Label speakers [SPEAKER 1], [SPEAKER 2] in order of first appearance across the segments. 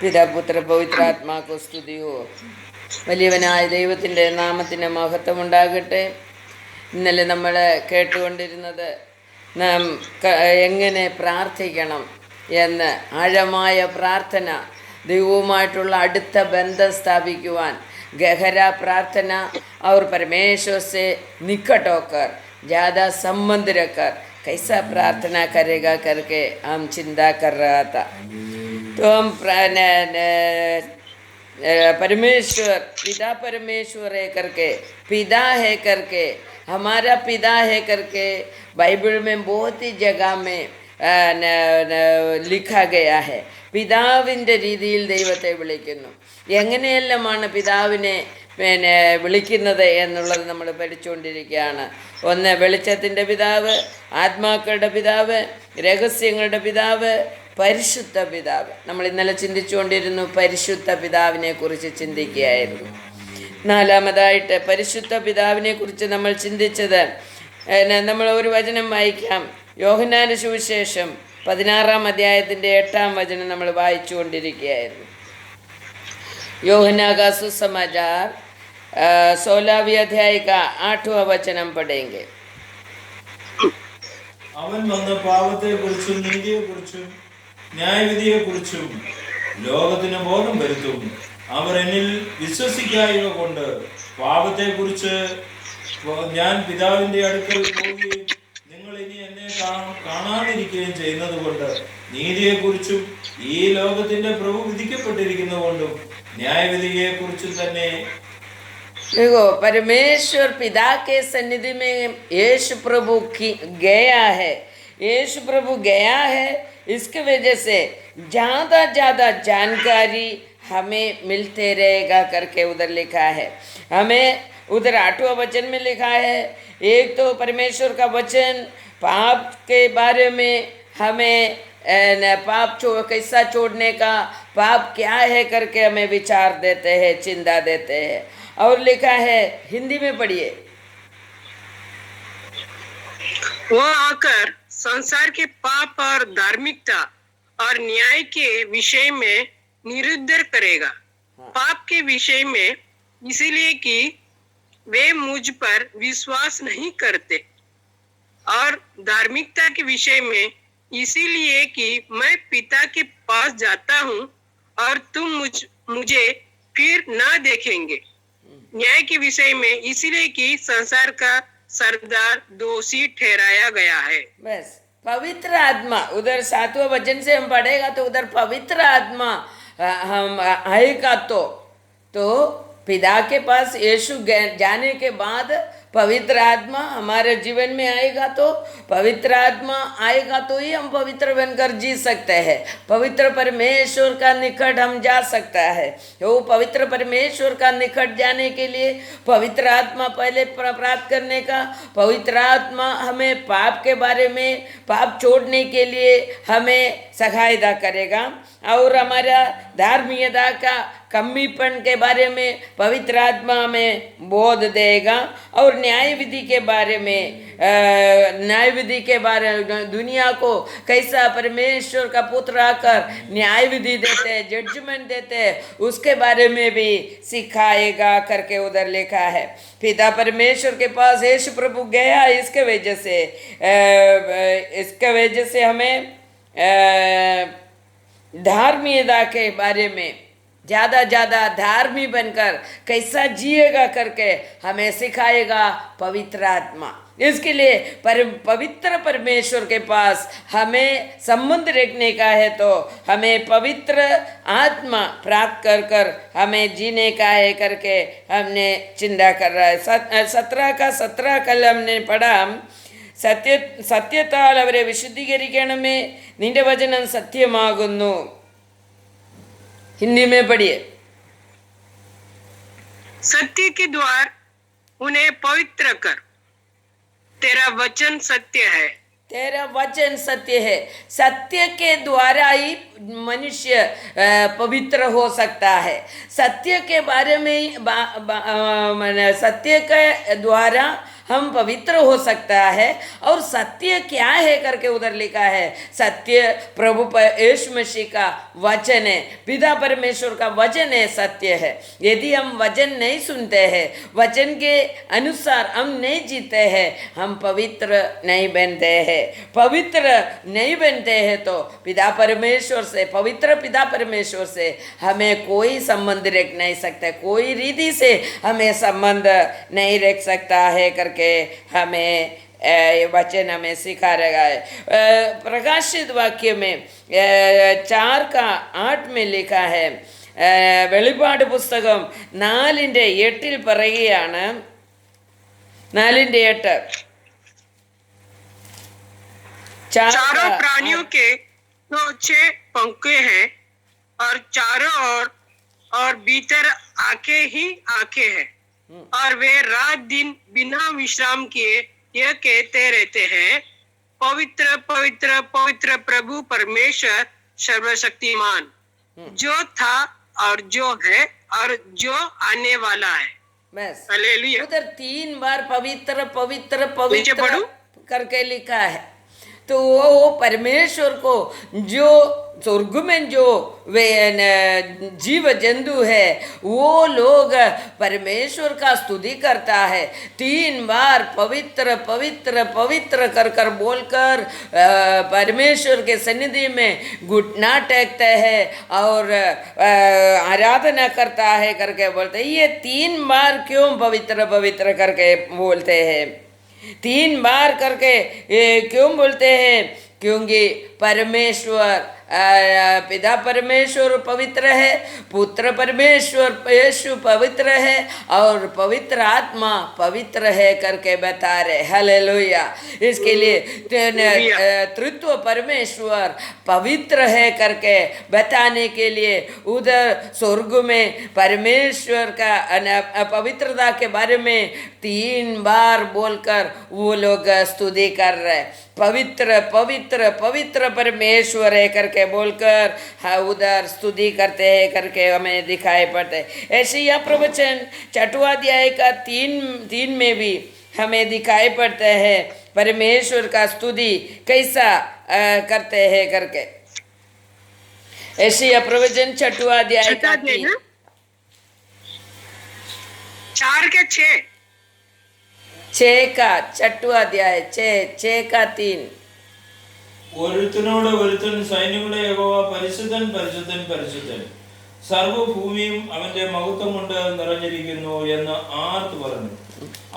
[SPEAKER 1] പിതാപുത്ര പവിത്രാത്മാക്കു സ്തുതിയോ. വലിയവനായ ദൈവത്തിൻ്റെ നാമത്തിന് മഹത്വമുണ്ടാകട്ടെ. ഇന്നലെ നമ്മൾ കേട്ടുകൊണ്ടിരുന്നത് നാം എങ്ങനെ പ്രാർത്ഥിക്കണം എന്ന്, ആഴമായ പ്രാർത്ഥന, ദൈവവുമായിട്ടുള്ള അടുത്ത ബന്ധം സ്ഥാപിക്കുവാൻ गहरा प्रार्थना और परमेश्वर से निकट होकर ज़्यादा संबंध रखकर कैसा प्रार्थना करेगा करके हम चिंता कर रहा था. तो हम परमेश्वर पिता परमेश्वर है करके, पिता है करके, हमारा पिता है करके बाइबल में बहुत ही जगह में लिखा गया है. പിതാവിൻ്റെ രീതിയിൽ ദൈവത്തെ വിളിക്കുന്നു. എങ്ങനെയെല്ലാമാണ് പിതാവിനെ വിളിക്കുന്നത് എന്നുള്ളത് നമ്മൾ പഠിച്ചുകൊണ്ടിരിക്കുകയാണ്. ഒന്ന്, വെളിച്ചത്തിൻ്റെ പിതാവ്, ആത്മാക്കളുടെ പിതാവ്, രഹസ്യങ്ങളുടെ പിതാവ്, പരിശുദ്ധ പിതാവ്. നമ്മൾ ഇന്നലെ ചിന്തിച്ചുകൊണ്ടിരുന്നു, പരിശുദ്ധ പിതാവിനെ കുറിച്ച് ചിന്തിക്കുകയായിരുന്നു. നാലാമതായിട്ട് പരിശുദ്ധ പിതാവിനെ കുറിച്ച് നമ്മൾ ചിന്തിച്ചത്, നമ്മൾ ഒരു വചനം വായിക്കാം. യോഹന്നാന്റെ സുവിശേഷം 16-ാം അധ്യായത്തിൻ്റെ 8-ാം വചനം നമ്മൾ വായിച്ചു കൊണ്ടിരിക്കുകയായിരുന്നു. യോഹന്നാ का सुसमाचार 16वीं अध्याय का 8वां वचനം पढ़ेंगे.
[SPEAKER 2] അവൻ വന്ന പാപത്തെക്കുറിച്ചും നീതിയെക്കുറിച്ചും ന്യായവിധിയെക്കുറിച്ചും ലോകത്തിന് ബോധം വരുത്തും. അവർ എന്നിൽ വിശ്വസിക്കായക കൊണ്ട് പാപത്തെക്കുറിച്ച് ഞാൻ പിതാവിന്റെ അടുക്കൽ പോവുകയും നിങ്ങൾ ഇനി എന്നെ കാണാതിരിക്കുകയും ചെയ്യുന്നത് കൊണ്ട്, നീതിയെക്കുറിച്ചും ഈ ലോകത്തിന്റെ പ്രഭു വിധിക്കപ്പെട്ടിരിക്കുന്നതുകൊണ്ടും न्यायविधिയെക്കുറിച്ചും തന്നെ.
[SPEAKER 1] देखो, परमेश्वर पिता के सन्निधि में यीशु प्रभु की गया है. यीशु प्रभु गया है, इसके वजह से ज़्यादा ज़्यादा जानकारी हमें मिलते रहेगा करके उधर लिखा है. हमें उधर 8वां वचन में लिखा है. एक तो परमेश्वर का वचन पाप के बारे में हमें पाप कैसा छोड़ने का, पाप क्या है करके हमें विचार देते हैं, चिंता देते हैं. और लिखा है, हिंदी में पढ़िए.
[SPEAKER 3] वो आकर संसार के पाप और धार्मिकता और न्याय के विषय में निरुद्धर करेगा. पाप के विषय में इसीलिए कि वे मुझ पर विश्वास नहीं करते, और धार्मिकता के विषय में इसीलिए कि मैं पिता के पास जाता हूँ और तुम मुझे फिर ना देखेंगे. न्याय के विषय में इसीलिए कि संसार का सरदार दोषी ठहराया गया है.
[SPEAKER 1] बस पवित्र आत्मा, उधर 7वां वचन से हम पढ़ेगा तो उधर पवित्र आत्मा हम आएगा तो पिता के पास यीशु जाने के बाद पवित्र आत्मा हमारे जीवन में आएगा. तो पवित्र आत्मा आएगा तो ही हम पवित्र बनकर जी सकते हैं. पवित्र परमेश्वर का निकट हम जा सकता है. वो पवित्र परमेश्वर का निकट जाने के लिए पवित्र आत्मा पहले प्राप्त करने का, पवित्र आत्मा हमें पाप के बारे में, पाप छोड़ने के लिए हमें सहायता करेगा. और हमारा धार्मिकता का कमीपन के बारे में पवित्र आत्मा हमें बोध देगा. और न्याय विधि के बारे में, न्याय विधि के बारे में, दुनिया को कैसा परमेश्वर का पुत्र आकर न्याय विधि देते हैं, जजमेंट देते हैं, उसके बारे में भी सिखाएगा करके उधर लिखा है. पिता परमेश्वर के पास यीशु प्रभु गया. इसके वजह से हमें धार्मिकता के बारे में ज़्यादा धार्मिक बनकर कैसा जिएगा करके हमें सिखाएगा पवित्र आत्मा. इसके लिए पवित्र परमेश्वर के पास हमें संबंध रखने का है तो हमें पवित्र आत्मा प्राप्त कर हमें जीने का है करके हमने चिंता कर रहा है. 17 कल हमने पढ़ा. സത്യത്താൽ അവരെ വിശുദ്ധീകരിക്കണമേ, നിന്റെ വചനം സത്യമാകുന്നു. हिंदी में पढ़िए.
[SPEAKER 3] सत्य के द्वार उन्हें पवित्र कर, तेरा वचन सत्य है.
[SPEAKER 1] तेरा वचन सत्य है. सत्य के द्वारा ही मनुष्य पवित्र हो सकता है. सत्य के बारे में सत्य के द्वारा हम पवित्र हो सकता है। और सत्य क्या है करके उधर लिखा है, सत्य प्रभु यीशु मसीह का वचन है, पिता परमेश्वर का वचन है, सत्य है। यदि हम वचन नहीं सुनते हैं, वचन के अनुसार हम नहीं जीते हैं, हम पवित्र नहीं बनते हैं। पवित्र नहीं बनते हैं तो पिता परमेश्वर से, पवित्र पिता परमेश्वर से हमें कोई संबंध रख नहीं सकता, कोई रीति से हमें संबंध नहीं रख सकता है करके हमें ये वचन हमें सिखा रहा है। प्रकाशित वाक्य में 4:8 में लिखा है, വെളിപാട് പുസ്തകം 4:8 പറയുകയാണ്, 4:8
[SPEAKER 3] चारों प्राणियों के तो 6 पंखे हैं और चारों ओर और भीतर आंखें ही आंखें हैं, और वे रात दिन बिना विश्राम किए यह कहते रहते हैं, पवित्र पवित्र पवित्र प्रभु परमेश्वर सर्वशक्तिमान, जो था और जो है और जो आने वाला है।
[SPEAKER 1] बस
[SPEAKER 3] हालेलुया।
[SPEAKER 1] उधर 3 बार पवित्र पवित्र
[SPEAKER 3] नीचे
[SPEAKER 1] पवित्र
[SPEAKER 3] पढ़ो।
[SPEAKER 1] करके लिखा है। तो वो परमेश्वर को जो स्वर्ग में जो वे जीव जंतु है वो लोग परमेश्वर का स्तुति करता है। 3 बार पवित्र पवित्र पवित्र कर कर बोलकर परमेश्वर के सन्निधि में घुटना टेकते हैं और आराधना करता है करके बोलते हैं। ये 3 बार क्यों पवित्र पवित्र करके बोलते हैं, 3 बार करके क्यों बोलते हैं? क्योंकि परमेश्वर पिता परमेश्वर पवित्र है, पुत्र परमेश्वर यीशु पवित्र है और पवित्र आत्मा पवित्र है करके बता रहे। हालेलुया। इसके लिए तृत्व परमेश्वर पवित्र है करके बताने के लिए उधर स्वर्ग में परमेश्वर का पवित्रता के बारे में 3 बार बोलकर वो लोग स्तुति कर रहे। पवित्र पवित्र पवित्र परमेश्वर है करके बोलकर उधर स्तुति करते हैं करके हमें दिखाई पड़ते हैं। ऐसे यह प्रवचन 6वां अध्याय का 3 में भी हमें दिखाई पड़ते हैं परमेश्वर का स्तुति कैसा करते हैं करके। ऐसे यह प्रवचन 6वां अध्याय का 3
[SPEAKER 3] 4 के
[SPEAKER 1] 6 का 6वां अध्याय 6 का 3
[SPEAKER 2] ഒരുത്തനോട് ഒരുത്തൻ സൈന്യങ്ങളുടെ യഹോവ പരിശുദ്ധൻ പരിശുദ്ധൻ പരിശുദ്ധൻ, സർവ്വഭൂമിയും അവന്റെ മഹത്വം കൊണ്ട് നിറഞ്ഞിരിക്കുന്നു എന്ന് ആർത്തു പറഞ്ഞു.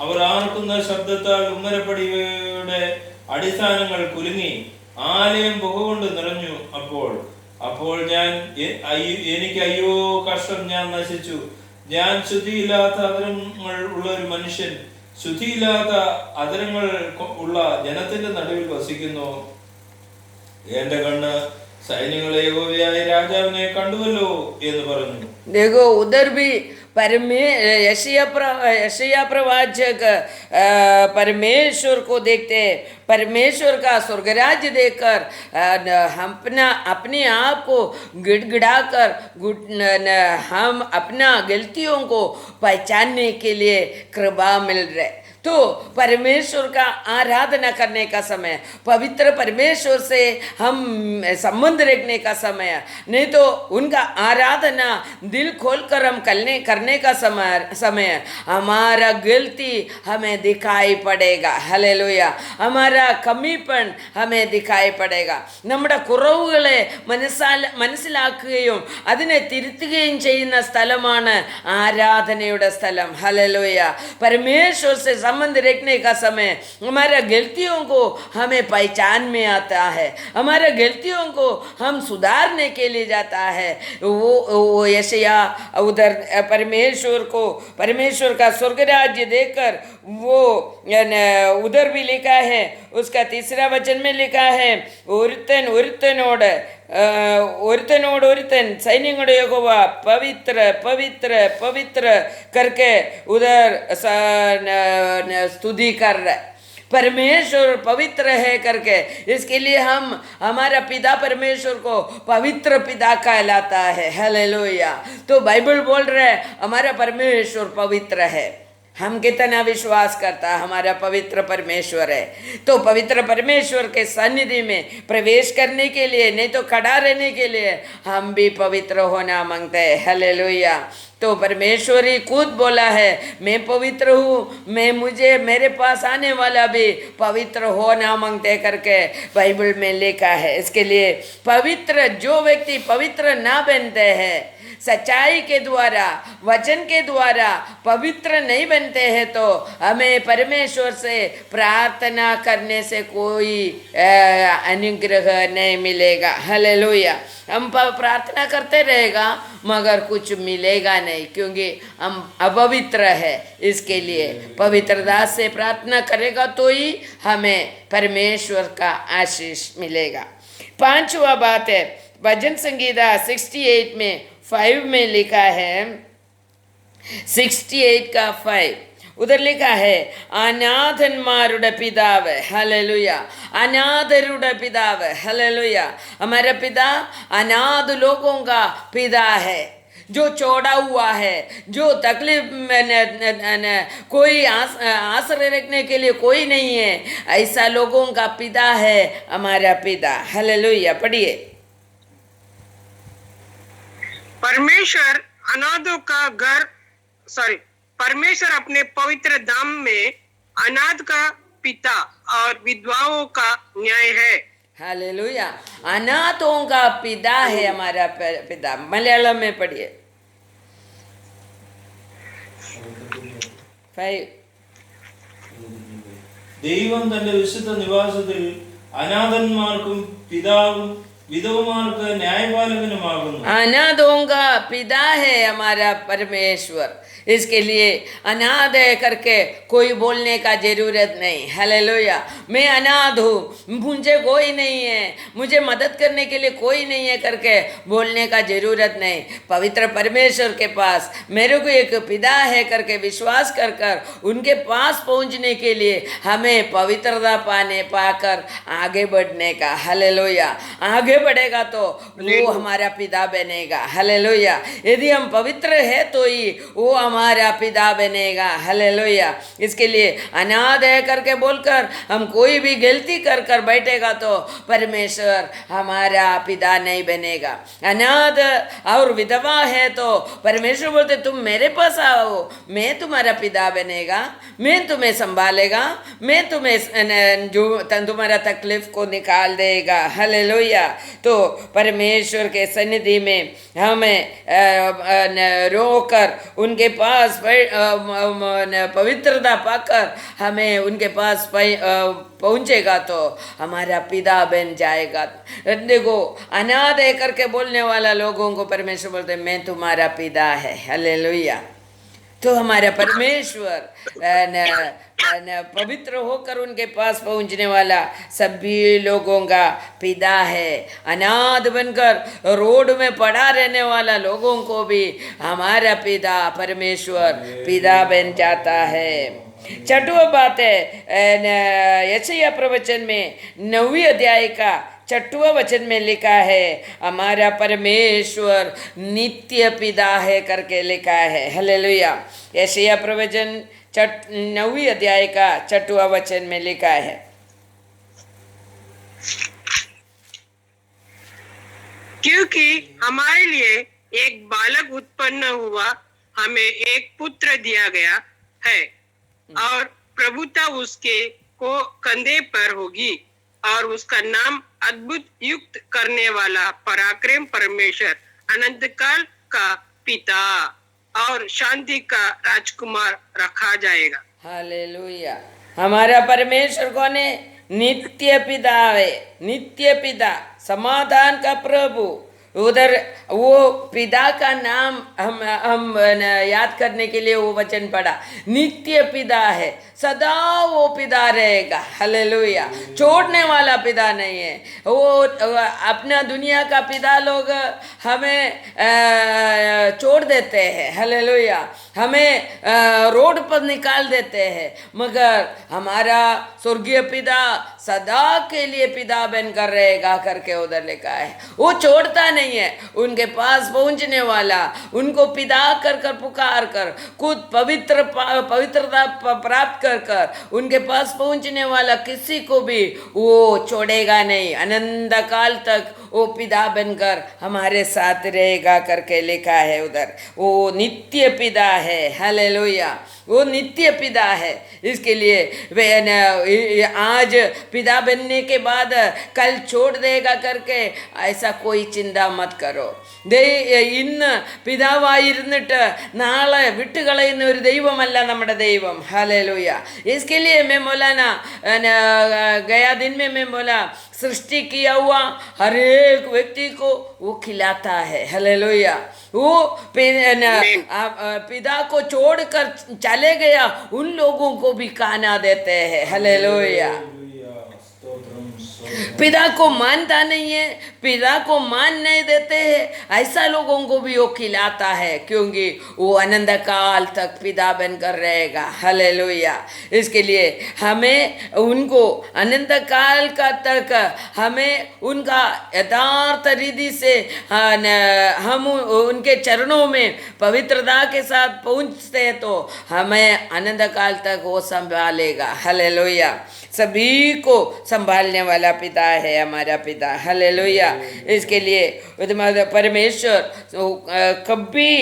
[SPEAKER 2] അവർ ആർക്കുന്ന ശബ്ദത്താൽ ഉമ്മരപ്പടിയുടെ അടിസ്ഥാനങ്ങൾ കുലുങ്ങി ആലയം പുകകൊണ്ട് നിറഞ്ഞു. അപ്പോൾ ഞാൻ എനിക്ക് അയ്യോ കഷ്ടം, ഞാൻ നശിച്ചു, ഞാൻ ശുദ്ധിയില്ലാത്ത അധരങ്ങൾ ഉള്ള ഒരു മനുഷ്യൻ, ശുദ്ധിയില്ലാത്ത അധരങ്ങൾ ഉള്ള ജനത്തിന്റെ നടുവിൽ വസിക്കുന്നു. എന്റെ കണ്ണ് സൈന്യങ്ങളെ യഹോവയായ രാജാവിനെ കണ്ടുവല്ലോ എന്ന് പറഞ്ഞു.
[SPEAKER 1] देखो उधर भी यशायाह प्रवाचक परमेश्वर को देखते हैं, परमेश्वर का स्वर्गराज्य देखकर अपने आप को गिड़गिड़ाकर हम अपना गलतियों को पहचानने के लिए कृपा मिल रहे। तो परमेश्वर का आराधना करने का समय, पवित्र परमेश्वर से हम संबंध रखने का समय, नहीं तो उनका आराधना दिल खोलकर हम करने का समय हमारा गलती हमें दिखाई पड़ेगा। हालेलुया। हमारा कमीपन हमें दिखाई पड़ेगा. നമ്മുടെ കുറവുകളെ മനസ്സിലാക്കുകയും അതിനെ തിരുത്തുകയും ചെയ്യുന്ന സ്ഥലമാണ് ആരാധനയുടെ സ്ഥലം. हालेलुया. परमेश्वर से संबंध रखने का समय हमारा गलतियों को हमें पहचान में आता है, हमारा गलतियों को हम सुधारने के लिए जाता है। वो यशायाह उधर परमेश्वर का स्वर्ग राज्य देखकर वो उधर भी लिखा है, उसका 3 वचन में लिखा है, ഒരുത്തൻ സൈന്യങ്ങളുടെ യഹോവ പവിത്ര പവിത്ര പവിത്ര करके उधर स्तुति कर रहा है। परमेश्वर पवित्र है करके, इसके लिए हम हमारा पिता परमेश्वर को पवित्र पिता कहलाता है। हालेलुया। तो बाइबल बोल रहा है हमारा परमेश्वर पवित्र है। हम कितना विश्वास करता हमारा पवित्र परमेश्वर है। तो पवित्र परमेश्वर के सन्निधि में प्रवेश करने के लिए, नहीं तो खड़ा रहने के लिए हम भी पवित्र होना मांगते हैं। हालेलुया। तो परमेश्वर ही खुद बोला है, मैं पवित्र हूँ, मैं मुझे मेरे पास आने वाला भी पवित्र होना मांगते करके बाइबल में लिखा है। इसके लिए पवित्र, जो व्यक्ति पवित्र ना बनते हैं, सच्चाई के द्वारा, वचन के द्वारा पवित्र नहीं बनते हैं, तो हमें परमेश्वर से प्रार्थना करने से कोई अनुग्रह नहीं मिलेगा। हालेलुया। हम प्रार्थना करते रहेगा मगर कुछ मिलेगा नहीं, क्योंकि हम अपवित्र है। इसके लिए पवित्रता से प्रार्थना करेगा तो ही हमें परमेश्वर का आशीष मिलेगा। पांचवा बात है, भजन संगीता 68 में 5 में लिखा है, 68 का 5 उधर लिखा है, अनाथन्मारुड पिताव। हालेलुया। अनाथरुड पिताव। हालेलुया। हमारा पिता अनाथ लोगों का पिता है, जो छोड़ा हुआ है, जो तकलीफ में कोई आश्रय रखने के लिए कोई नहीं है, ऐसा लोगों का पिता है हमारा पिता। हालेलुया। पढ़िए।
[SPEAKER 3] परमेश्वर अनाथों का घर, परमेश्वर अपने पवित्र धाम में अनाथ का पिता और विधवाओं का न्याय है।
[SPEAKER 1] हालेलुया। अनाथों का पिता है हमारा पिता। मलयालम में पढ़िए। 5
[SPEAKER 2] ദൈവം തന്റെ വിശുദ്ധ നിവാസത്തിൽ അനാഥന്മാർക്കും പിതാവും വിധവമാർക്ക് ന്യായപാലകനുമാകുന്നു।
[SPEAKER 1] अनाथों का पिता है हमारा परमेश्वर। इसके लिए अनाथ है करके कोई बोलने का जरूरत नहीं। हालेलुया। मैं अनाथ हूँ, मुझे कोई नहीं है, मुझे मदद करने के लिए कोई नहीं है करके बोलने का जरूरत नहीं। पवित्र परमेश्वर के पास मेरे को एक पिता है करके विश्वास कर कर उनके पास पहुँचने के लिए हमें पवित्रता पाकर आगे बढ़ने का। हालेलुया। आगे बढ़ेगा तो वो हमारा पिता बनेगा। हालेलुया। यदि हम पवित्र है तो ही वो हमारा पिता बनेगा। हालेलुया। इसके लिए अनाथ है करके बोलकर हम कोई भी गलती कर कर बैठेगा तो परमेश्वर हमारा पिता नहीं बनेगा। अनाथ और विधवा है तो परमेश्वर बोलते तुम मेरे पास आओ, मैं तुम्हारा पिता बनेगा, मैं तुम्हें संभालेगा, मैं तुम्हें जो तुम्हारा तकलीफ को निकाल देगा। हालेलुया। तो परमेश्वर के सन्निधि में हमें रोकर उनके पास पवित्रता पाकर हमें उनके पास पहुँचेगा तो हमारा पिता बन जाएगा। देखो, अनाथ है करके बोलने वाला लोगों को परमेश्वर बोलते मैं तुम्हारा पिता है। हालेलुया। तो हमारा परमेश्वर पवित्र होकर उनके पास पहुंचने वाला सभी लोगों का पिता है। अनाथ बनकर रोड में पड़ा रहने वाला लोगों को भी हमारा पिता परमेश्वर पिता बन जाता है। छठवां बात है, यशायाह प्रवचन में 9वें अध्याय का 6वां वचन में लिखा है, हमारा परमेश्वर नित्य पिता है करके लिखा है। हालेलुया। यशायाह प्रवचन 9वें अध्याय का 6वां वचन में लिखा है,
[SPEAKER 3] क्योंकि हमारे लिए एक बालक उत्पन्न हुआ, हमें एक पुत्र दिया गया है और प्रभुता उसके को कंधे पर होगी और उसका नाम अद्भुत युक्त करने वाला, पराक्रम परमेश्वर, अनंत काल का पिता और शांति का राजकुमार रखा जाएगा।
[SPEAKER 1] हालेलुया। हमारा परमेश्वर कौन है? नित्य पिता है। नित्य पिता, समाधान का प्रभु। उधर वो पिता का नाम हम याद करने के लिए वो वचन पढ़ा, नित्य पिता है, सदा वो पिता रहेगा। हालेलुया। छोड़ने वाला पिता नहीं है वो। अपना दुनिया का पिता लोग हमें छोड़ देते हैं। हालेलुया। हमें रोड पर निकाल देते हैं, मगर हमारा स्वर्गीय पिता सदा के लिए पिता बनकर रहेगा करके उधर लिखा है। वो छोड़ता नहीं है, उनके पास पहुंचने वाला, उनको पिता कर कर पुकार कर, खुद पवित्रता प्राप्त कर कर उनके पास पहुंचने वाला किसी को भी वो छोड़ेगा नहीं। अनंत काल तक वो पिता बनकर हमारे साथ रहेगा करके लिखा है उधर। वो नित्य पिता है, हालेलुया, वो नित्य पिता है। इसके लिए वे आज पिता बनने के बाद कल छोड़ देगा करके ऐसा कोई चिंता मत करो। ഇന്ന് പിതാവായിരുന്നിട്ട് നാളെ വിട്ടുകളയുന്ന ഒരു ദൈവമല്ല നമ്മുടെ ദൈവം, हालेलुया। इसके लिए मैं मौलाना गया दिन में मैं बोला सृष्टि किया हुआ हर एक व्यक्ति को वो खिलाता है, हालेलुया। वो पिता को छोड़कर चले गया उन लोगों को भी खाना देते हैं, हालेलुया। पिता को मानता नहीं है, पिता को मान नहीं देते हैं, ऐसा लोगों को भी वो खिलाता है, क्योंकि वो अनंत काल तक पिता बनकर रहेगा, हालेलुया। इसके लिए हमें उनको अनंत काल का तक हमें उनका यथार्थ रीति से हम उनके चरणों में पवित्रता के साथ पहुंचते हैं तो हमें अनंत काल तक वो संभालेगा, हालेलुया। सभी को संभालने वाला पिता है हमारा पिता, हालेलुया। इसके लिए परमेश्वर कभी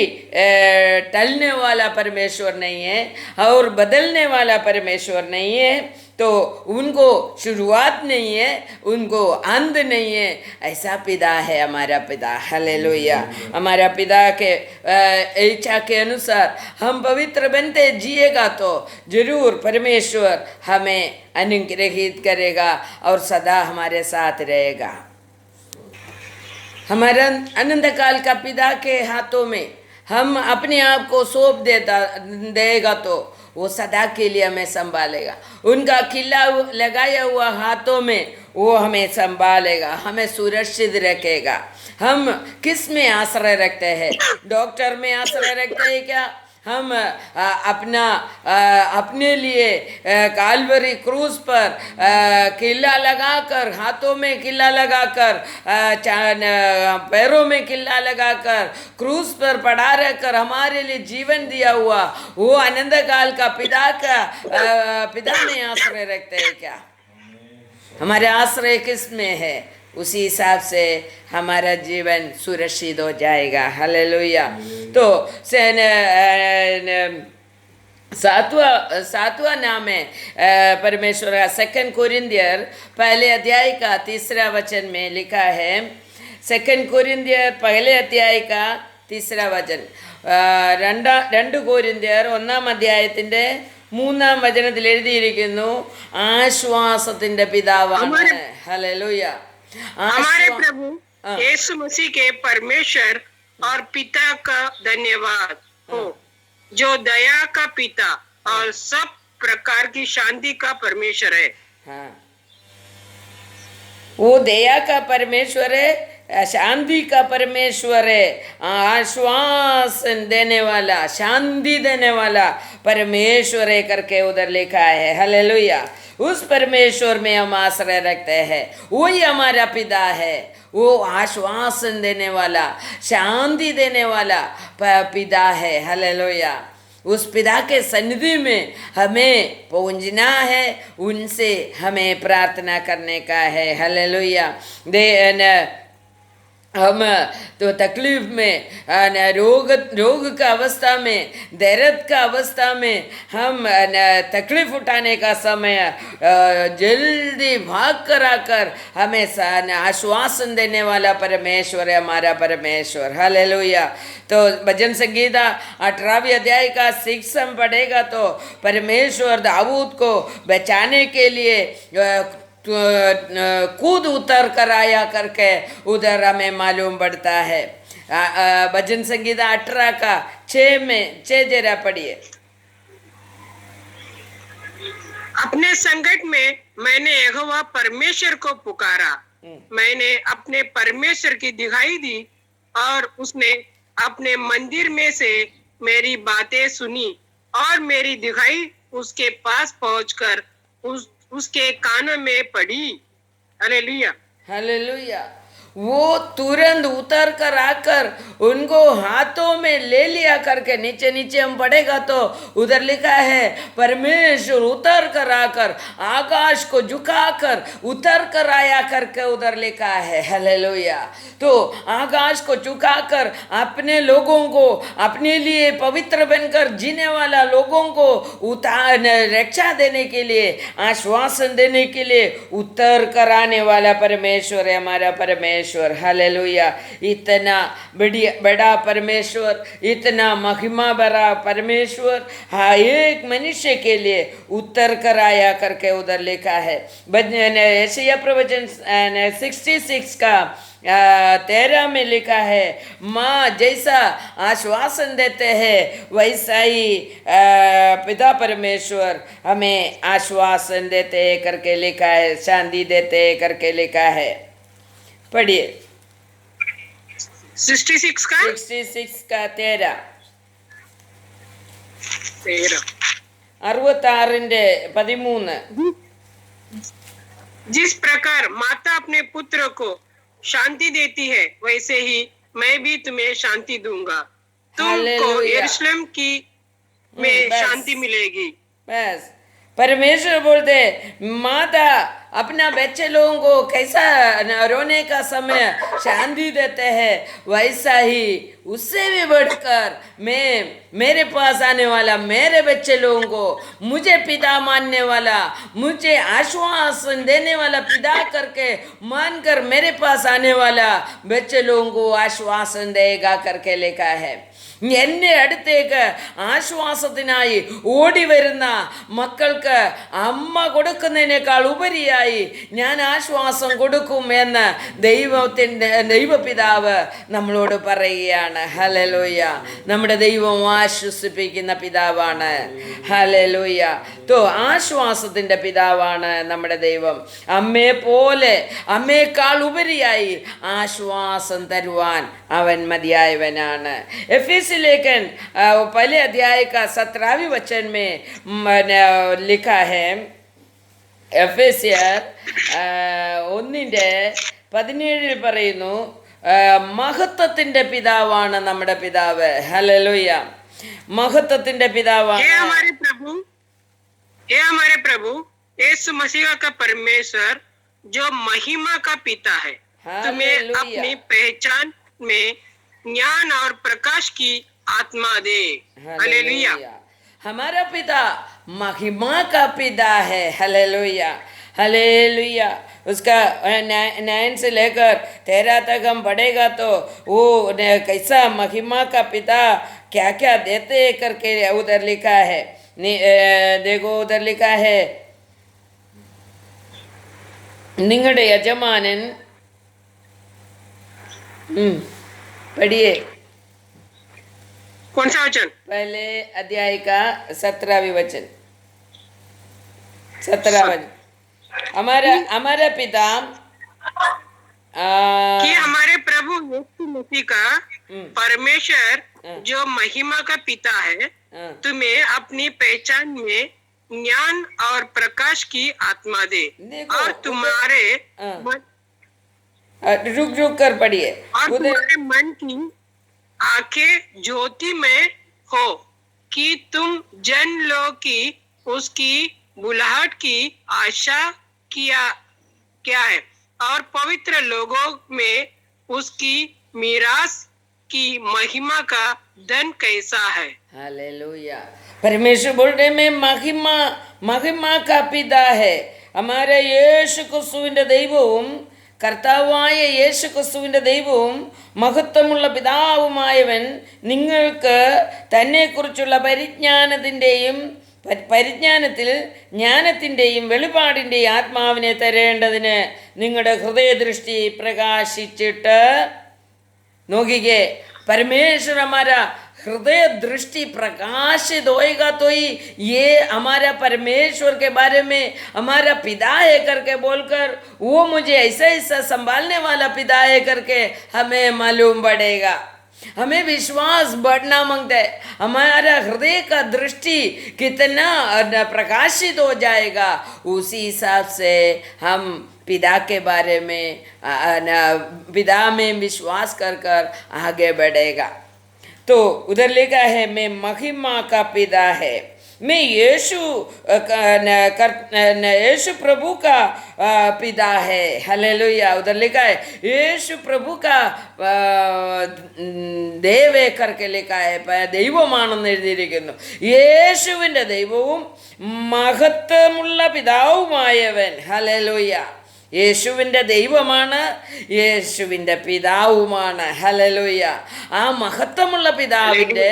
[SPEAKER 1] टलने वाला परमेश्वर नहीं है और बदलने वाला परमेश्वर नहीं है। तो उनको शुरुआत नहीं है, उनको अंत नहीं है, ऐसा पिता है हमारा पिता, हालेलुया। हमारा पिता के इच्छा के अनुसार हम पवित्र बनते जिएगा तो जरूर परमेश्वर हमें अनुग्रहित करेगा और सदा हमारे साथ रहेगा। हमारा अनंत काल का पिता के हाथों में हम अपने आप को सौंप देगा तो वो सदा के लिए हमें संभालेगा। उनका किला लगाया हुआ हाथों में वो हमें संभालेगा, हमें सुरक्षित रखेगा। हम किस में आश्रय रखते हैं? डॉक्टर में आश्रय रखते हैं क्या? हम अपने लिए काल्वरी क्रूज पर किला लगाकर, हाथों में किला लगाकर, पैरों में किला लगाकर, क्रूज पर पड़ा रहकर हमारे लिए जीवन दिया हुआ वो अनंत काल का पिता में आश्रय रखते हैं क्या? हमारे आश्रय किस में है? उसी हिसाब से हमारा जीवन सुरक्षित हो जाएगा, हालेलुया। तो सातवां नाम है परमेश्वर का। 2 कोरिन्थियर पहले अध्याय का 3 वचन में लिखा है, 2 कोरिन्थियर पहले अध्याय का 3 वचन, 2 कोरिन्थियर 1 അധ്യായത്തിന്റെ 3 വചനത്തിൽ എഴുതിയിരിക്കുന്നു, ആശ്വാസത്തിന്റെ പിതാവാണ്, हालेलुया।
[SPEAKER 3] हमारे प्रभु यीशु मसीह के परमेश्वर और पिता का धन्यवाद हो, जो दया का पिता और सब प्रकार की शांति का परमेश्वर है।
[SPEAKER 1] हाँ, वो दया का परमेश्वर है, शांति का परमेश्वर है, आश्वास देने वाला, शांति देने वाला परमेश्वर है करके उधर लिखा है, हालेलुया। उस परमेश्वर में हम आश्रय रखते हैं, वही हमारा पिता है। वो आश्वासन देने वाला, शांति देने वाला पिता है, हालेलुया। उस पिता के सन्निधि में हमें पहुंचना है, उनसे हमें प्रार्थना करने का है, हालेलुया। हम तो तकलीफ में, रोग का अवस्था में, दर्द का अवस्था में हम तकलीफ उठाने का समय जल्दी भाग कर आकर हमें आश्वासन देने वाला परमेश्वर है हमारा परमेश्वर, हालेलुया। तो भजन संगीता 18वें अध्याय का 6 हम पढ़ेगा तो परमेश्वर दाऊद को बचाने के लिए कूद उतर कर आया करके उधर हमें मालूम पड़ता है। भजन संगीता 18 का 6 जरा पढ़िए।
[SPEAKER 3] अपने संकट में मैंने यहोवा परमेश्वर को पुकारा, मैंने अपने परमेश्वर की दिखाई दी और उसने अपने मंदिर में से मेरी बातें सुनी और मेरी दिखाई उसके पास पहुंचकर उसके कानों में पड़ी। हालेलुया।
[SPEAKER 1] हालेलुया। वो तुरंत उतर कर आकर उनको हाथों में ले लिया करके, नीचे नीचे हम पढ़ेगा तो उधर लिखा है परमेश्वर उतर कर आकर आकाश को झुकाकर उतर कर आया करके उधर लिखा है। हालेलुया। तो आकाश को झुकाकर अपने लोगों को, अपने लिए पवित्र बनकर जीने वाला लोगों को उतार रक्षा देने के लिए, आश्वासन देने के लिए उतर कर आने वाला परमेश्वर है हमारा परमेश्वर। हालेलुया। इतना बड़ा परमेश्वर, इतना महिमा भरा परमेश्वर, हाँ, एक मनुष्य के लिए उतर कर आया करके उधर लिखा है। यशायाह प्रवचन 66 का 13 में लिखा है, माँ जैसा आश्वासन देते हैं वैसा ही पिता परमेश्वर हमें आश्वासन देते हैं करके लिखा है, शांति देते हैं करके लिखा है। पढ़िए
[SPEAKER 3] 66 का
[SPEAKER 1] 66 का 13 66-13
[SPEAKER 3] जिस प्रकार माता अपने पुत्र को शांति देती है वैसे ही मैं भी तुम्हें शांति दूंगा। तुमको
[SPEAKER 1] हालेलुया।
[SPEAKER 3] यरूशलेम की में
[SPEAKER 1] बस।
[SPEAKER 3] शांति मिलेगी।
[SPEAKER 1] बस परमेश्वर बोलते माता अपना बच्चे लोगों को कैसा रोने का समय शांति देते हैं, वैसा ही उससे भी बढ़कर मैं मेरे पास आने वाला मेरे बच्चे लोगों को, मुझे पिता मानने वाला, मुझे आश्वासन देने वाला पिता करके मानकर मेरे पास आने वाला बच्चे लोगों को आश्वासन देगा करके लिखा है। എന്നെ അടുത്തേക്ക് ആശ്വാസത്തിനായി ഓടി വരുന്ന മക്കൾക്ക് അമ്മ കൊടുക്കുന്നതിനേക്കാൾ ഉപരിയായി ഞാൻ ആശ്വാസം കൊടുക്കും എന്ന് ദൈവപിതാവ് നമ്മളോട് പറയുകയാണ്. ഹല്ലേലൂയ. നമ്മുടെ ദൈവം ആശ്വസിപ്പിക്കുന്ന പിതാവാണ്. ഹല്ലേലൂയ. തോ ആശ്വാസത്തിൻ്റെ പിതാവാണ് നമ്മുടെ ദൈവം. അമ്മയേക്കാൾ ഉപരിയായി ആശ്വാസം തരുവാൻ അവൻ മതിയായവനാണ്. लेकिन पहले अध्याय का 17वें वचन में लिखा है, എഫേസ്യർ 1:17 പറയുന്നു, മഹത്വത്തിന്റെ പിതാവാണ് നമ്മുടെ പിതാവ്. ഹല്ലേലൂയ. മഹത്വത്തിന്റെ പിതാവാണ്.
[SPEAKER 3] हमारे प्रभु यीशु मसीह का परमेश्वर जो महिमा का पिता है तुम्हें अपनी पहचान में ज्ञान और प्रकाश की आत्मा दे। हालेलुया।
[SPEAKER 1] हमारा पिता महिमा का पिता है। हालेलुया। हालेलुया। उसका 9 से लेकर 13 तक हम पढ़ेगा तो वो कैसा महिमा का पिता क्या क्या देते करके उधर लिखा है। देखो उधर लिखा है, निंगड़े यजमानन, पढ़िए
[SPEAKER 3] कौन सा वचन?
[SPEAKER 1] पहले अध्याय का 17वां वचन, 17वां वचन। हमारा पिता
[SPEAKER 3] कि हमारे प्रभु यीशु मसीह का परमेश्वर जो महिमा का पिता है तुम्हें अपनी पहचान में ज्ञान और प्रकाश की आत्मा दे और तुम्हारे
[SPEAKER 1] रुक कर पढ़िए।
[SPEAKER 3] और तुम्हारे मन की आंखें ज्योति में हो कि तुम जन लोग की उसकी बुलाहट की आशा क्या है और पवित्र लोगों में उसकी मीरास की महिमा का धन कैसा है।
[SPEAKER 1] हालेलुया। परमेश्वर बोल रहे मैं महिमा का पिता है. हमारे യേശു ക്രിസ്തുവിന്റെ ദൈവവും കർത്താവായ യേശു ക്രിസ്തുവിന്റെ ദൈവവും മഹത്വമുള്ള പിതാവുമായവൻ നിങ്ങൾക്ക് തന്നെക്കുറിച്ചുള്ള പരിജ്ഞാനത്തിൽ ജ്ഞാനത്തിൻ്റെയും വെളിപാടിൻ്റെയും ആത്മാവിനെ തരേണ്ടതിന് നിങ്ങളുടെ ഹൃദയദൃഷ്ടി പ്രകാശിച്ചിട്ട് നോക്കിക്കേ. परमेश्वर हमारा हृदय दृष्टि प्रकाशित होएगा तो ही ये हमारा परमेश्वर के बारे में हमारा पिता है करके बोलकर वो मुझे ऐसा ऐसा संभालने वाला पिता है करके हमें मालूम पड़ेगा. हमें विश्वास बढ़ना मांगता है. हमारा हृदय का दृष्टि कितना प्रकाशित हो जाएगा, उसी हिसाब से हम पिता के बारे में पिता में विश्वास कर कर आगे बढ़ेगा। तो उधर लिखा है मैं महिमा का पिता है, मैं यीशु प्रभु का पिता है। हालेलुया। उधर लिखा है यीशु प्रभु का ദേവേ करके लिखा है, ദൈവമാണെന്ന് എഴുതിയിരിക്കുന്നു. യേശുവിൻ്റെ ദൈവവും മഹത്വമുള്ള പിതാവുമായവൻ. ഹല്ലേലൂയ. യേശുവിൻ്റെ ദൈവമാണ്, യേശുവിൻ്റെ പിതാവുമാണ്. ഹല്ലേലൂയ. ആ മഹത്വമുള്ള പിതാവിൻ്റെ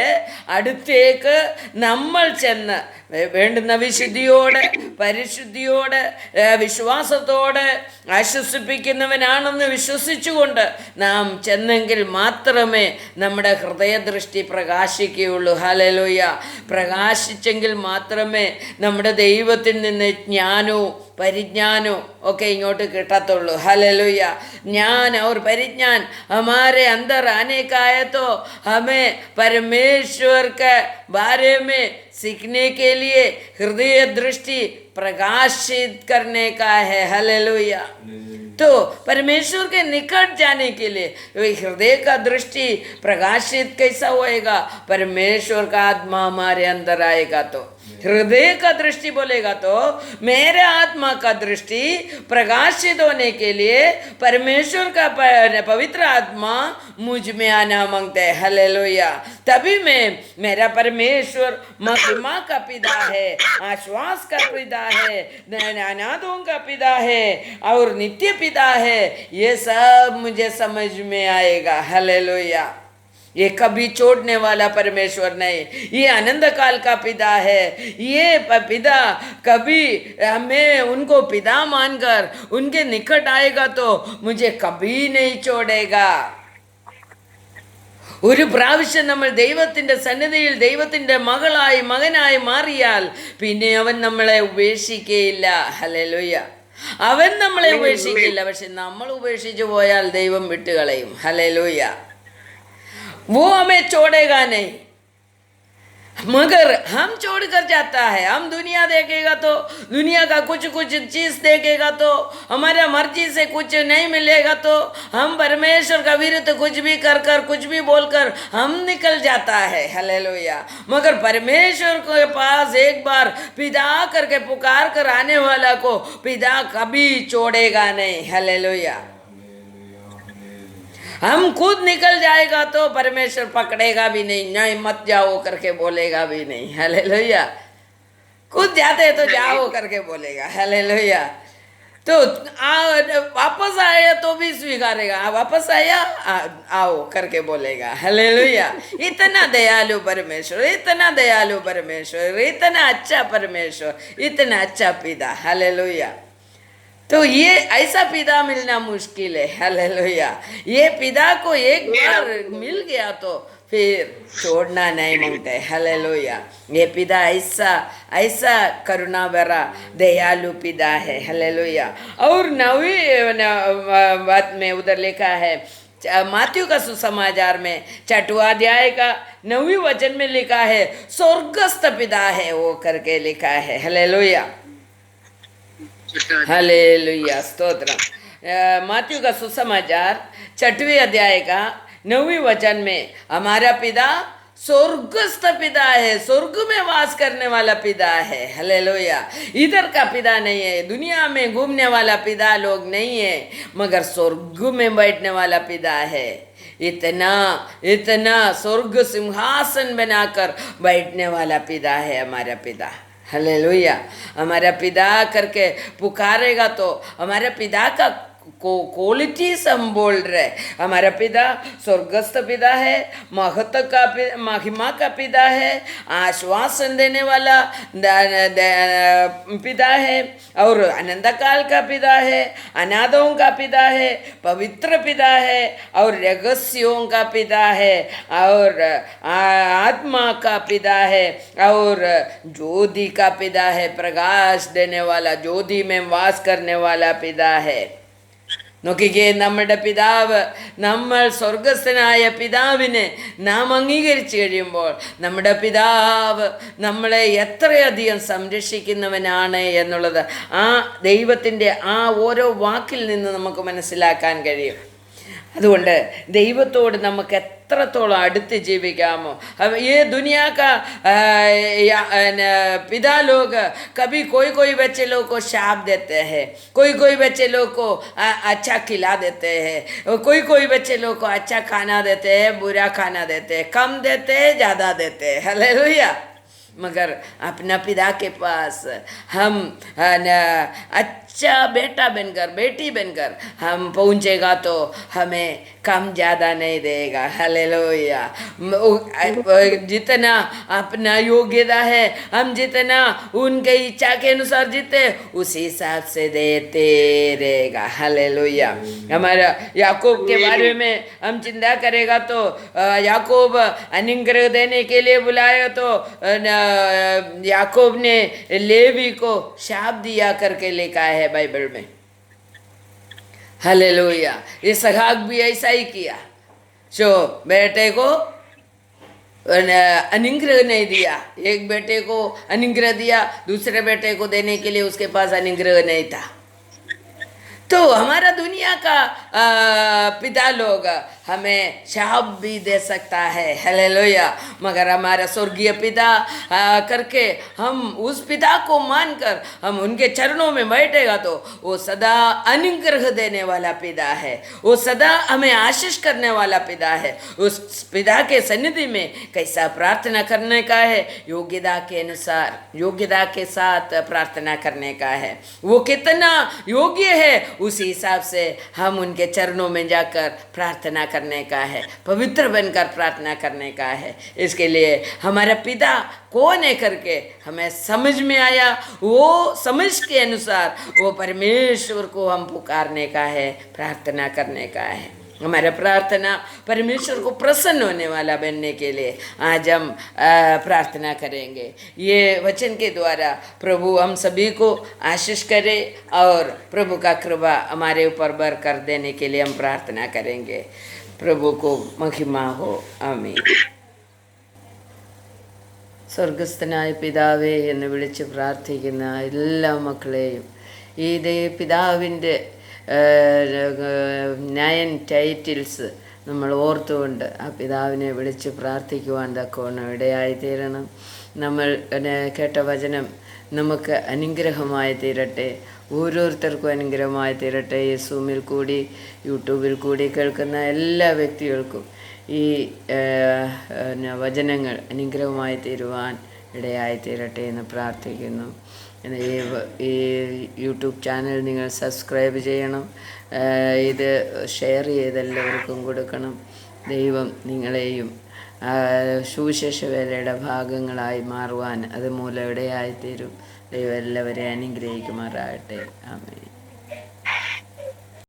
[SPEAKER 1] അടുത്തേക്ക് നമ്മൾ ചെന്ന് വേണ്ടുന്ന വിശുദ്ധിയോടെ പരിശുദ്ധിയോടെ വിശ്വാസത്തോടെ ആശ്വസിപ്പിക്കുന്നവനാണെന്ന് വിശ്വസിച്ചുകൊണ്ട് നാം ചെന്നെങ്കിൽ മാത്രമേ നമ്മുടെ ഹൃദയദൃഷ്ടി പ്രകാശിക്കുകയുള്ളൂ. ഹല്ലേലൂയ. പ്രകാശിച്ചെങ്കിൽ മാത്രമേ നമ്മുടെ ദൈവത്തിൽ നിന്ന് ജ്ഞാനവും परिज्ञानों ओके इങ്ങോട്ട് കിട്ടത്തുള്ളൂ. हालेलुया. ज्ञान और परिज्ञान हमारे अंदर आने का है तो हमें परमेश्वर के बारे में सीखने के लिए हृदय दृष्टि प्रकाशित करने का है. हालेलुया. तो परमेश्वर के निकट जाने के लिए हृदय का दृष्टि प्रकाशित कैसा होएगा? परमेश्वर का आत्मा हमारे अंदर आएगा तो हृदय का दृष्टि बोलेगा तो मेरे आत्मा का दृष्टि प्रकाशित होने के लिए परमेश्वर का पवित्र आत्मा मुझ में आना मांगता है. हालेलुया. तभी मैं मेरा परमेश्वर महिमा का पिता है, आश्वास का पिता है, अनाथों का पिता है और नित्य पिता है, ये सब मुझे समझ में आएगा. हालेलुया. ये कभी छोड़ने वाला परमेश्वर नहीं, ये आनंद काल का पिता है. ये पिता कभी हमें उनको पिता मानकर उनके निकट आएगा तो मुझे कभी नहीं छोड़ेगा. ഒരു പ്രാവശ്യം നമ്മൾ ദൈവത്തിൻ്റെ സന്നിധിയിൽ ദൈവത്തിൻ്റെ മകളായി മകനായി മാറിയാൽ പിന്നെ അവൻ നമ്മളെ ഉപേക്ഷിക്കുകയില്ല. ഹല്ലേലൂയ. അവൻ നമ്മളെ ഉപേക്ഷിക്കില്ല, പക്ഷെ നമ്മൾ ഉപേക്ഷിച്ചു പോയാൽ ദൈവം വിട്ടുകളയും. ഹല്ലേലൂയ. वो हमें छोड़ेगा नहीं, मगर हम छोड़ कर जाता है. हम दुनिया देखेगा तो दुनिया का कुछ कुछ चीज़ देखेगा तो हमारा मर्जी से कुछ नहीं मिलेगा तो हम परमेश्वर का विरुद्ध कुछ भी कर कर कुछ भी बोलकर हम निकल जाता है. हालेलुया. मगर परमेश्वर के पास एक बार पिता करके पुकार कर आने वाला को पिता कभी छोड़ेगा नहीं. हालेलुया. हम खुद निकल जाएगा तो परमेश्वर पकड़ेगा भी नहीं, नहीं मत जाओ करके बोलेगा भी नहीं. हालेलुया. खुद जाते तो जाओ करके बोलेगा. हालेलुया. तो वापस आया तो भी स्वीकारेगा, वापस आया आओ करके बोलेगा. हालेलुया. इतना दयालु परमेश्वर, इतना दयालु परमेश्वर, इतना अच्छा परमेश्वर, इतना अच्छा पिता. हालेलुया. तो ये ऐसा पिता मिलना मुश्किल है. हालेलुया. ये पिता को एक बार मिल गया तो फिर छोड़ना नहीं मांगते. हालेलुया. ये पिता ऐसा ऐसा करुणा भरा दयालु पिता है. हालेलुया. और 9वीं बात में उधर लिखा है मात्यु का सुसमाचार में 6वां अध्याय का 9वीं वचन में लिखा है स्वर्गस्थ पिता है वो करके लिखा है. हालेलुया. हालेलुया. स्तोत्र. मात्यु का सुसमाचार 6वें अध्याय का 9वीं वचन में हमारा पिता स्वर्गस्थ पिता है, स्वर्ग में वास करने वाला पिता है. हालेलुया. इधर का पिता नहीं है, दुनिया में घूमने वाला पिता लोग नहीं है, मगर स्वर्ग में बैठने वाला पिता है. इतना इतना स्वर्ग सिंहासन बनाकर बैठने वाला पिता है हमारा पिता. हालेलुया. हमारा पिता करके पुकारेगा तो हमारे पिता का क्वालिटीज हम बोल रहे. हमारा पिता स्वर्गस्थ पिता है, महत्व का महिमा का पिता है, आश्वासन देने वाला पिता है और आनंद काल का पिता है, अनाथों का पिता है, पवित्र पिता है और रहस्यों का पिता है और आत्मा का पिता है और ज्योति का पिता है, प्रकाश देने वाला, ज्योति में वास करने वाला पिता है. നോക്കിക്കേ, നമ്മുടെ പിതാവ്, നമ്മൾ സ്വർഗസ്ഥനായ പിതാവിനെ നാം അംഗീകരിച്ചു കഴിയുമ്പോൾ നമ്മുടെ പിതാവ് നമ്മളെ എത്രയധികം സംരക്ഷിക്കുന്നവനാണ് എന്നുള്ളത് ആ ദൈവത്തിൻ്റെ ആ ഓരോ വാക്കിൽ നിന്ന് നമുക്ക് മനസ്സിലാക്കാൻ കഴിയും. അതുകൊണ്ട് ദൈവത്തോട് നമുക്ക് എത്രത്തോളം അടുത്ത് ജീവിക്കാമോ. ये दुनिया का पिता लोग कभी कोई कोई बच्चे लोग को शाप देते हैं, कोई कोई बच्चे लोग को अच्छा खिला देते हैं, कोई कोई बच्चे लोग को अच्छा खाना देते हैं, बुरा खाना देते हैं, कम देते हैं, ज़्यादा देते हैं। हालेलुया। मगर अपना पिता के पास हम अच्छा बेटा बनकर, बेटी बनकर हम पहुँचेगा तो हमें कम ज़्यादा नहीं देगा। हालेलुया। जितना अपना योग्यता है, हम जितना उनके इच्छा के अनुसार जीते उसी हिसाब से देते रहेगा। हालेलुया। हमारा याकूब के बारे में हम चिंता करेगा तो याकूब अनुग्रह देने के लिए बुलाया तो याकूब ने लेवी को शाप दिया करके लिखा है बाइबल में। हालेलुया। इसहाक भी ऐसा ही किया, जो बेटे को अनुग्रह नहीं दिया, एक बेटे को अनुग्रह दिया, दूसरे बेटे को देने के लिए उसके पास अनुग्रह नहीं था। तो हमारा दुनिया का पिता लोग हमें शाप भी दे सकता है। हालेलुया। मगर हमारा स्वर्गीय पिता करके हम उस पिता को मानकर हम उनके चरणों में बैठेगा तो वो सदा अनुग्रह देने वाला पिता है, वो सदा हमें आशीष करने वाला पिता है। उस पिता के सन्निधि में कैसा प्रार्थना करने का है, योग्यता के अनुसार, योग्यता के साथ प्रार्थना करने का है। वो कितना योग्य है उसी हिसाब से हम उनके चरणों में जाकर प्रार्थना करने का है, पवित्र बनकर प्रार्थना करने का है। इसके लिए हमारा पिता कौन है करके हमें समझ में आया, वो समझ के अनुसार वो परमेश्वर को हम पुकारने का है, प्रार्थना करने का है। हमारा प्रार्थना परमेश्वर को प्रसन्न होने वाला बनने के लिए आज हम प्रार्थना करेंगे। ये वचन के द्वारा प्रभु हम सभी को आशीष करे और प्रभु का कृपा हमारे ऊपर बर कर देने के लिए हम प्रार्थना करेंगे। प्रभु को महिमा हो। आमीन। സ്വർഗസ്ഥനായ പിതാവേ എന്ന് വിളിച്ച് പ്രാർത്ഥിക്കുന്ന എല്ലാ മക്കളെയും ഈ പിതാവിൻ്റെ 9 ടൈറ്റിൽസ് നമ്മൾ ഓർത്തുകൊണ്ട് ആ പിതാവിനെ വിളിച്ച് പ്രാർത്ഥിക്കുവാൻ തക്കവണ്ണം ഇടയായിത്തീരണം. നമ്മൾ കേട്ട വചനം നമുക്ക് അനുഗ്രഹമായി തീരട്ടെ, ഓരോരുത്തർക്കും അനുഗ്രഹമായി തീരട്ടെ. ഈ സൂമിൽ കൂടി യൂട്യൂബിൽ കൂടി കേൾക്കുന്ന എല്ലാ വ്യക്തികൾക്കും ഈ വചനങ്ങൾ അനുഗ്രഹമായി തീരുവാൻ ഇടയായി തീരട്ടെ എന്ന് പ്രാർത്ഥിക്കുന്നു. ഈ യൂട്യൂബ് ചാനൽ നിങ്ങൾ സബ്സ്ക്രൈബ് ചെയ്യണം, ഇത് ഷെയർ ചെയ്തെല്ലാവർക്കും കൊടുക്കണം. ദൈവം നിങ്ങളെയും സുവിശേഷ വേലയുടെ ഭാഗങ്ങളായി മാറുവാൻ അതുമൂലം ഇടയായിത്തീരും. ദൈവം എല്ലാവരെയും അനുഗ്രഹിക്കുമാറാകട്ടെ. ആമേൻ.